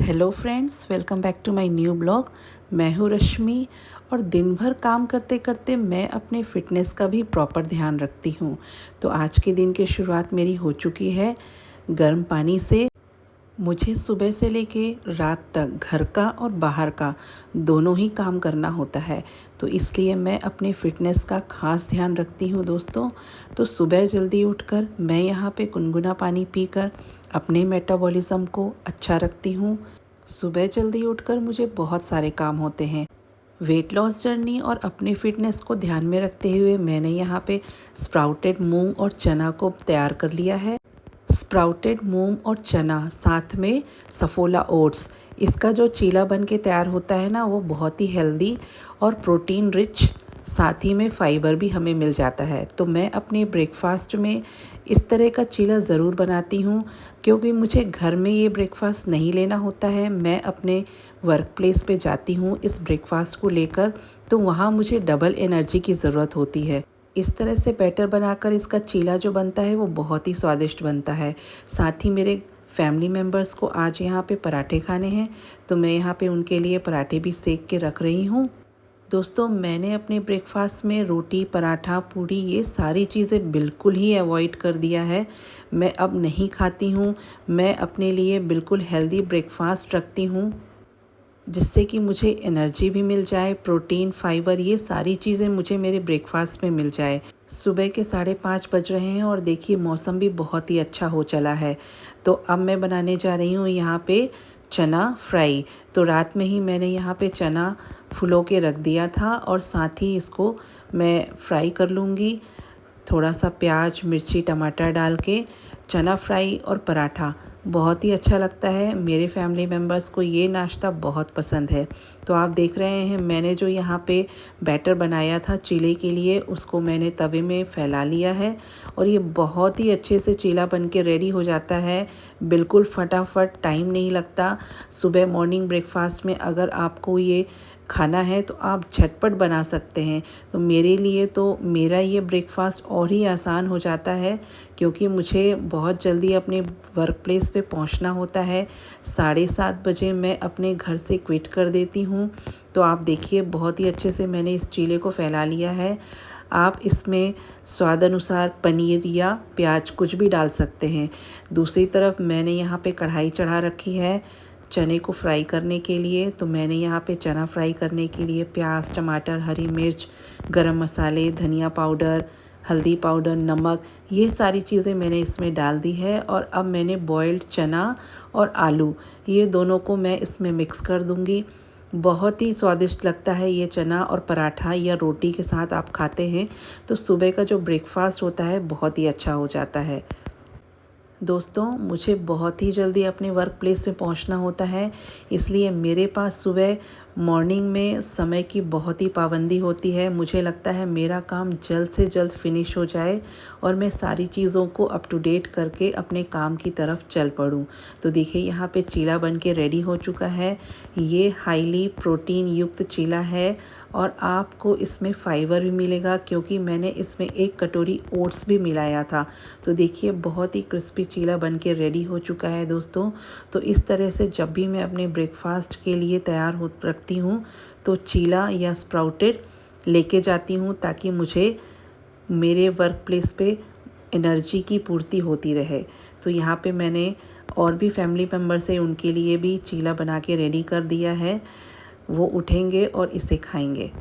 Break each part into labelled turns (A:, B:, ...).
A: Hello friends, welcome back to my new blog. मैं हूँ रश्मि और दिन भर काम करते करते मैं अपने फ़िटनेस का भी प्रॉपर ध्यान रखती हूँ। तो आज के दिन की शुरुआत मेरी हो चुकी है गर्म पानी से। मुझे सुबह से लेके रात तक घर का और बाहर का दोनों ही काम करना होता है, तो इसलिए मैं अपने फ़िटनेस का ख़ास ध्यान रखती हूँ दोस्तों। तो सुबह जल्दी उठकर मैं यहाँ पे गुनगुना पानी पीकर अपने मेटाबॉलिज़्म को अच्छा रखती हूँ। सुबह जल्दी उठकर मुझे बहुत सारे काम होते हैं। वेट लॉस जर्नी और अपने फ़िटनेस को ध्यान में रखते हुए मैंने यहाँ पे स्प्राउटेड मूंग और चना को तैयार कर लिया है। स्प्राउटेड मूंग और चना साथ में सफोला ओट्स, इसका जो चीला बन के तैयार होता है ना, वो बहुत ही हेल्दी और प्रोटीन रिच, साथ ही में फाइबर भी हमें मिल जाता है। तो मैं अपने ब्रेकफास्ट में इस तरह का चीला ज़रूर बनाती हूँ, क्योंकि मुझे घर में ये ब्रेकफास्ट नहीं लेना होता है। मैं अपने वर्क प्लेस पे जाती हूँ इस ब्रेकफास्ट को लेकर, तो वहाँ मुझे डबल एनर्जी की ज़रूरत होती है। इस तरह से बैटर बनाकर इसका चीला जो बनता है वो बहुत ही स्वादिष्ट बनता है। साथ ही मेरे फैमिली मेम्बर्स को आज यहाँ पे पराठे खाने हैं, तो मैं यहाँ पे उनके लिए पराठे भी सेक के रख रही हूँ। दोस्तों, मैंने अपने ब्रेकफास्ट में रोटी, पराठा, पूड़ी ये सारी चीज़ें बिल्कुल ही अवॉइड कर दिया है। मैं अब नहीं खाती हूँ। मैं अपने लिए बिल्कुल हेल्दी ब्रेकफास्ट रखती हूँ, जिससे कि मुझे एनर्जी भी मिल जाए, प्रोटीन, फाइबर, ये सारी चीज़ें मुझे मेरे ब्रेकफास्ट में मिल जाए। सुबह के 5:30 बज रहे हैं और देखिए मौसम भी बहुत ही अच्छा हो चला है। तो अब मैं बनाने जा रही हूँ यहाँ पे चना फ्राई। तो रात में ही मैंने यहाँ पे चना फुलो के रख दिया था और साथ ही इसको मैं फ्राई कर लूँगी। थोड़ा सा प्याज, मिर्ची, टमाटर डाल के चना फ्राई और पराठा बहुत ही अच्छा लगता है। मेरे फैमिली मेम्बर्स को ये नाश्ता बहुत पसंद है। तो आप देख रहे हैं मैंने जो यहाँ पे बैटर बनाया था चीले के लिए, उसको मैंने तवे में फैला लिया है और ये बहुत ही अच्छे से चीला बन के रेडी हो जाता है। बिल्कुल फटाफट, टाइम नहीं लगता। सुबह मॉर्निंग ब्रेकफास्ट में अगर आपको ये खाना है तो आप झटपट बना सकते हैं। तो मेरे लिए तो मेरा ये ब्रेकफास्ट और ही आसान हो जाता है, क्योंकि मुझे बहुत जल्दी अपने वर्क प्लेस पे पहुंचना होता है। 7:30 बजे मैं अपने घर से क्विट कर देती हूँ। तो आप देखिए बहुत ही अच्छे से मैंने इस चीले को फैला लिया है। आप इसमें स्वाद अनुसार पनीर या प्याज कुछ भी डाल सकते हैं। दूसरी तरफ मैंने यहाँ पे कढ़ाई चढ़ा रखी है चने को फ्राई करने के लिए। तो मैंने यहाँ पे चना फ्राई करने के लिए प्याज, टमाटर, हरी मिर्च, गरम मसाले, धनिया पाउडर, हल्दी पाउडर, नमक, ये सारी चीज़ें मैंने इसमें डाल दी है। और अब मैंने बॉइल्ड चना और आलू, ये दोनों को मैं इसमें मिक्स कर दूँगी। बहुत ही स्वादिष्ट लगता है ये चना, और पराठा या रोटी के साथ आप खाते हैं तो सुबह का जो ब्रेकफास्ट होता है बहुत ही अच्छा हो जाता है। दोस्तों, मुझे बहुत ही जल्दी अपने वर्क प्लेस में पहुंचना होता है, इसलिए मेरे पास सुबह मॉर्निंग में समय की बहुत ही पाबंदी होती है। मुझे लगता है मेरा काम जल्द से जल्द फिनिश हो जाए और मैं सारी चीज़ों को अप टू डेट करके अपने काम की तरफ चल पड़ूं। तो देखिए यहाँ पे चीला बन के रेडी हो चुका है। ये हाईली प्रोटीन युक्त चीला है और आपको इसमें फ़ाइबर भी मिलेगा, क्योंकि मैंने इसमें 1 कटोरी ओट्स भी मिलाया था। तो देखिए बहुत ही क्रिस्पी चीला बन के रेडी हो चुका है दोस्तों। तो इस तरह से जब भी मैं अपने ब्रेकफास्ट के लिए तैयार हो रखती हूँ तो चीला या स्प्राउटेड लेके जाती हूँ, ताकि मुझे मेरे वर्क प्लेस पे एनर्जी की पूर्ति होती रहे। तो यहाँ पे मैंने और भी फैमिली मेम्बर्स हैं, उनके लिए भी चीला बना के रेडी कर दिया है। वो उठेंगे और इसे खाएंगे।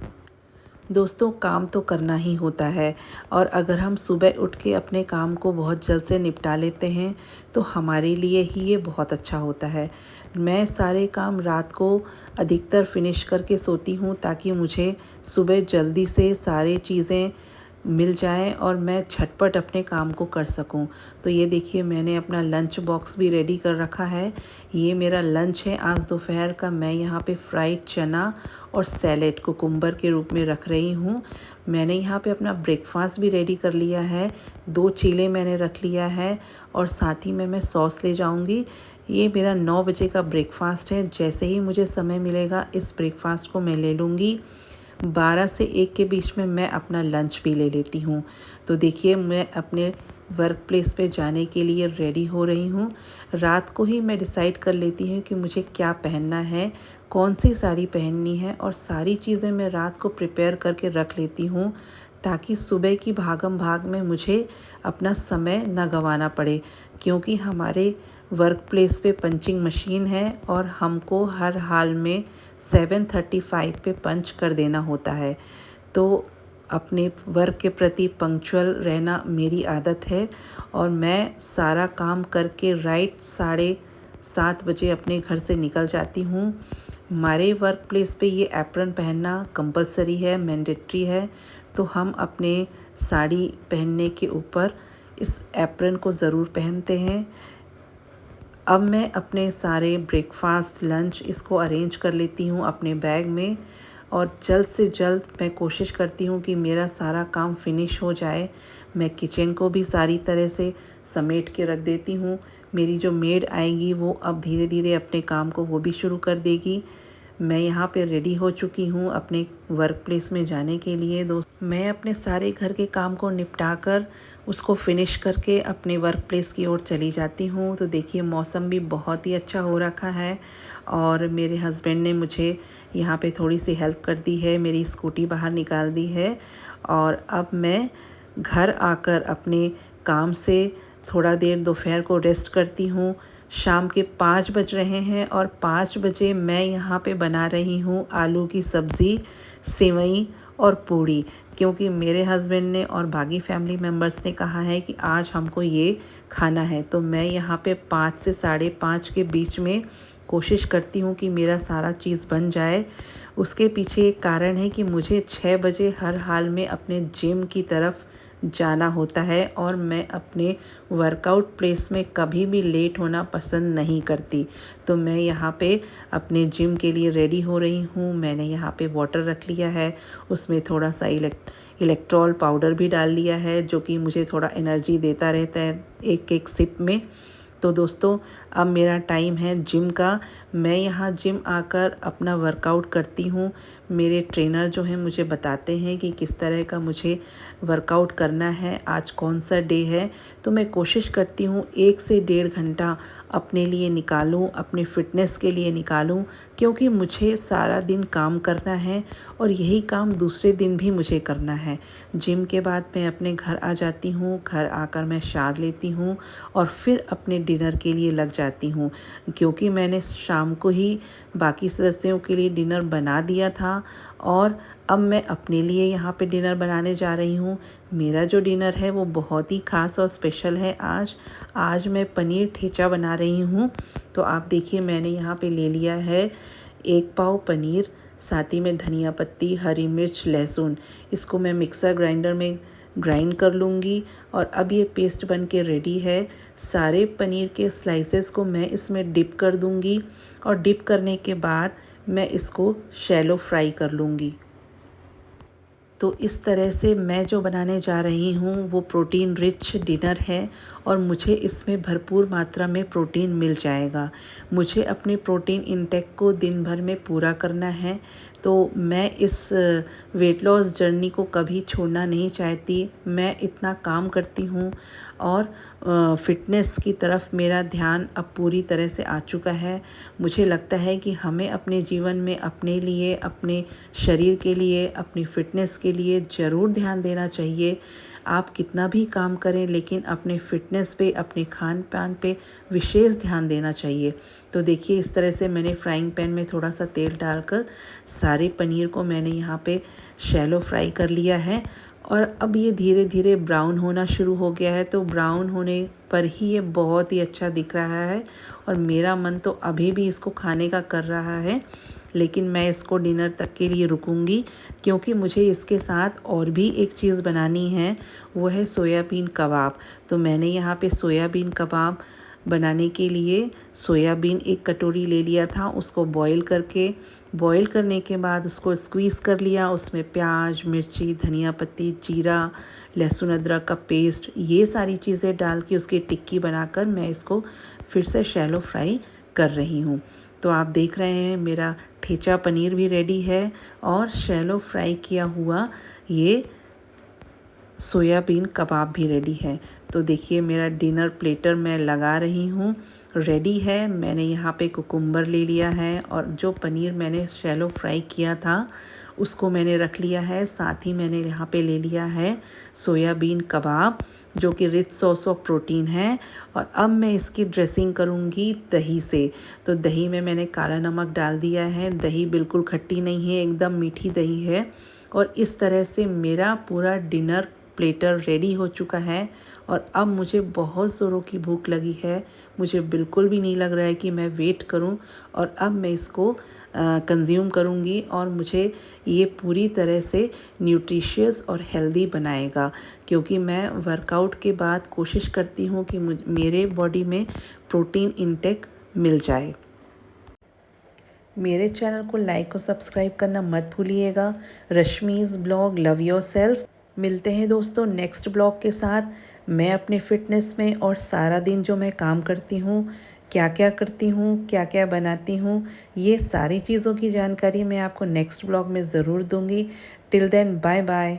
A: दोस्तों, काम तो करना ही होता है, और अगर हम सुबह उठ के अपने काम को बहुत जल्द से निपटा लेते हैं तो हमारे लिए ही ये बहुत अच्छा होता है। मैं सारे काम रात को अधिकतर फिनिश करके सोती हूँ, ताकि मुझे सुबह जल्दी से सारी चीज़ें मिल जाएं और मैं झटपट अपने काम को कर सकूं। तो ये देखिए मैंने अपना लंच बॉक्स भी रेडी कर रखा है। ये मेरा लंच है आज दोपहर का। मैं यहाँ पे फ्राइड चना और सैलेड कुकुम्बर के रूप में रख रही हूँ। मैंने यहाँ पे अपना ब्रेकफास्ट भी रेडी कर लिया है। 2 चीले मैंने रख लिया है और साथ ही में मैं सॉस ले जाऊँगी। ये मेरा 9 बजे का ब्रेकफास्ट है। जैसे ही मुझे समय मिलेगा इस ब्रेकफास्ट को मैं ले लूँगी। 12 से 1 के बीच में मैं अपना लंच भी ले लेती हूँ। तो देखिए मैं अपने वर्क प्लेस पे जाने के लिए रेडी हो रही हूँ। रात को ही मैं डिसाइड कर लेती हूँ कि मुझे क्या पहनना है, कौन सी साड़ी पहननी है, और सारी चीज़ें मैं रात को प्रिपेयर करके रख लेती हूँ ताकि सुबह की भागम भाग में मुझे अपना समय ना गंवाना पड़े, क्योंकि हमारे वर्क प्लेस पे पंचिंग मशीन है और हमको हर हाल में 7:35 पे पंच कर देना होता है। तो अपने वर्क के प्रति पंक्चुअल रहना मेरी आदत है और मैं सारा काम करके राइट 7:30 बजे अपने घर से निकल जाती हूँ। हमारे वर्क प्लेस पे ये एप्रन पहनना कंपलसरी है, मैंडेटरी है, तो हम अपने साड़ी पहनने के ऊपर इस एप्रन को ज़रूर पहनते हैं। अब मैं अपने सारे ब्रेकफास्ट, लंच इसको अरेंज कर लेती हूँ अपने बैग में, और जल्द से जल्द मैं कोशिश करती हूँ कि मेरा सारा काम फिनिश हो जाए। मैं किचन को भी सारी तरह से समेट के रख देती हूँ। मेरी जो मेड आएगी वो अब धीरे धीरे अपने काम को वो भी शुरू कर देगी। मैं यहाँ पे रेडी हो चुकी हूँ अपने वर्क प्लेस में जाने के लिए। मैं अपने सारे घर के काम को निपटा कर उसको फिनिश करके अपने वर्क प्लेस की ओर चली जाती हूँ। तो देखिए मौसम भी बहुत ही अच्छा हो रखा है और मेरे हस्बैंड ने मुझे यहाँ पे थोड़ी सी हेल्प कर दी है, मेरी स्कूटी बाहर निकाल दी है। और अब मैं घर आकर अपने काम से थोड़ा देर दोपहर को रेस्ट करती हूँ। शाम के 5 बज रहे हैं और 5 बजे मैं यहाँ पे बना रही हूँ आलू की सब्ज़ी, सेवई और पूड़ी, क्योंकि मेरे हस्बैंड ने और बाकी फैमिली मेम्बर्स ने कहा है कि आज हमको ये खाना है। तो मैं यहाँ पे 5 से 5:30 के बीच में कोशिश करती हूँ कि मेरा सारा चीज़ बन जाए। उसके पीछे एक कारण है कि मुझे 6 बजे हर हाल में अपने जिम की तरफ जाना होता है और मैं अपने वर्कआउट प्लेस में कभी भी लेट होना पसंद नहीं करती। तो मैं यहाँ पे अपने जिम के लिए रेडी हो रही हूँ। मैंने यहाँ पे वाटर रख लिया है, उसमें थोड़ा सा इलेक्ट्रॉल पाउडर भी डाल लिया है जो कि मुझे थोड़ा एनर्जी देता रहता है एक एक सिप में। तो दोस्तों अब मेरा टाइम है जिम का। मैं यहाँ जिम आकर अपना वर्कआउट करती हूँ। मेरे ट्रेनर जो हैं मुझे बताते हैं कि किस तरह का मुझे वर्कआउट करना है, आज कौन सा डे है। तो मैं कोशिश करती हूँ 1 से 1.5 घंटा अपने लिए निकालूँ, अपने फ़िटनेस के लिए निकालूँ, क्योंकि मुझे सारा दिन काम करना है और यही काम दूसरे दिन भी मुझे करना है। जिम के बाद मैं अपने घर आ जाती हूँ। घर आकर मैं शावर लेती हूँ और फिर अपने डिनर के लिए लग जाती हूँ, क्योंकि मैंने शाम को ही बाकी सदस्यों के लिए डिनर बना दिया था और अब मैं अपने लिए यहाँ पे डिनर बनाने जा रही हूँ। मेरा जो डिनर है वो बहुत ही ख़ास और स्पेशल है। आज मैं पनीर ठेचा बना रही हूँ। तो आप देखिए मैंने यहाँ पे ले लिया है 1 पाव पनीर, साथ ही में धनिया पत्ती, हरी मिर्च, लहसुन। इसको मैं मिक्सर ग्राइंडर में ग्राइंड कर लूँगी और अब ये पेस्ट बन के रेडी है। सारे पनीर के स्लाइसेस को मैं इसमें डिप कर दूँगी और डिप करने के बाद मैं इसको शैलो फ्राई कर लूँगी। तो इस तरह से मैं जो बनाने जा रही हूँ वो प्रोटीन रिच डिनर है और मुझे इसमें भरपूर मात्रा में प्रोटीन मिल जाएगा। मुझे अपने प्रोटीन इंटेक को दिन भर में पूरा करना है, तो मैं इस वेट लॉस जर्नी को कभी छोड़ना नहीं चाहती। मैं इतना काम करती हूँ और फ़िटनेस की तरफ मेरा ध्यान अब पूरी तरह से आ चुका है। मुझे लगता है कि हमें अपने जीवन में अपने लिए, अपने शरीर के लिए, अपनी फ़िटनेस के लिए ज़रूर ध्यान देना चाहिए। आप कितना भी काम करें लेकिन अपने फ़िटनेस पे, अपने खान पान पे विशेष ध्यान देना चाहिए। तो देखिए इस तरह से मैंने फ्राइंग पैन में थोड़ा सा तेल डालकर सारे पनीर को मैंने यहाँ पे शैलो फ्राई कर लिया है और अब ये धीरे धीरे ब्राउन होना शुरू हो गया है। तो ब्राउन होने पर ही ये बहुत ही अच्छा दिख रहा है और मेरा मन तो अभी भी इसको खाने का कर रहा है, लेकिन मैं इसको डिनर तक के लिए रुकूंगी क्योंकि मुझे इसके साथ और भी एक चीज़ बनानी है, वो है सोयाबीन कबाब। तो मैंने यहाँ पे सोयाबीन कबाब बनाने के लिए सोयाबीन 1 कटोरी ले लिया था। उसको बॉईल करने के बाद उसको स्क्वीज़ कर लिया। उसमें प्याज, मिर्ची, धनिया पत्ती, जीरा, लहसुन अदरक का पेस्ट, ये सारी चीज़ें डाल के उसकी टिक्की बनाकर मैं इसको फिर से शैलो फ्राई कर रही हूँ। तो आप देख रहे हैं मेरा ठेचा पनीर भी रेडी है और शैलो फ्राई किया हुआ ये सोयाबीन कबाब भी रेडी है। तो देखिए मेरा डिनर प्लेटर मैं लगा रही हूँ, रेडी है। मैंने यहाँ पे कुकुम्बर ले लिया है और जो पनीर मैंने शैलो फ्राई किया था उसको मैंने रख लिया है। साथ ही मैंने यहाँ पे ले लिया है सोयाबीन कबाब जो कि रिच सोर्स ऑफ प्रोटीन है। और अब मैं इसकी ड्रेसिंग करूँगी दही से। तो दही में मैंने काला नमक डाल दिया है। दही बिल्कुल खट्टी नहीं है, एकदम मीठी दही है। और इस तरह से मेरा पूरा डिनर प्लेटर रेडी हो चुका है। और अब मुझे बहुत ज़ोरों की भूख लगी है। मुझे बिल्कुल भी नहीं लग रहा है कि मैं वेट करूं। और अब मैं इसको कंज्यूम करूंगी और मुझे ये पूरी तरह से न्यूट्रिशियस और हेल्दी बनाएगा, क्योंकि मैं वर्कआउट के बाद कोशिश करती हूँ कि मेरे बॉडी में प्रोटीन इंटेक मिल जाए। मेरे चैनल को लाइक और सब्सक्राइब करना मत भूलिएगा। रश्मीज़ ब्लॉग, लव योरसेल्फ। मिलते हैं दोस्तों नेक्स्ट ब्लॉग के साथ। मैं अपने फ़िटनेस में और सारा दिन जो मैं काम करती हूँ, क्या क्या करती हूँ, क्या क्या बनाती हूँ, ये सारी चीज़ों की जानकारी मैं आपको नेक्स्ट ब्लॉग में ज़रूर दूँगी। Till then bye bye.